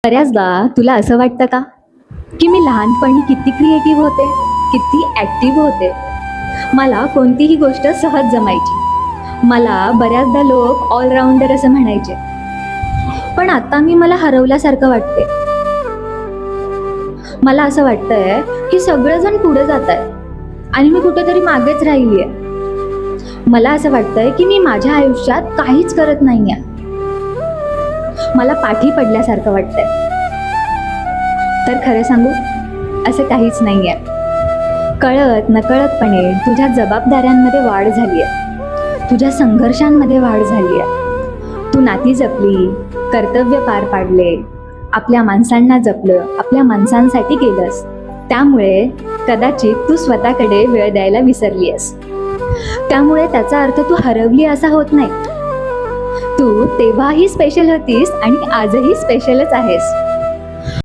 बऱ्याचदा तुला असं वाटतं का की मी लहानपणी किती क्रिएटिव्ह होते, किती ॲक्टिव्ह होते. मला कोणतीही गोष्ट सहज जमायची. मला बऱ्याचदा लोक ऑलराऊंडर असं म्हणायचे. पण आता मला हरवल्यासारखं वाटते. मला असं वाटतंय की सगळेजण पुढे जात आहेत आणि मी कुठेतरी मागेच राहिली आहे. मला असं वाटतंय की मी माझ्या आयुष्यात काहीच करत नाहीये. मला पाठी पडल्यासारखं वाटतंय. तर खरं सांगू, असं काहीच नाहीये. कळत नकळतपणे तुझ्या जबाबदाऱ्यांमध्ये वाढ झाली आहे, तुझ्या संघर्षांमध्ये वाढ झाली आहे. तू नाती जपली, कर्तव्य पार पाडले, आपल्या माणसांना जपलं, आपल्या माणसांसाठी केलंस. त्यामुळे कदाचित तू स्वतःकडे वेळ द्यायला विसरली आहेस. त्यामुळे त्याचा अर्थ तू हरवली असा होत नाही. तू तेव्हाही स्पेशल होतीस आणि आजही स्पेशलच आहेस.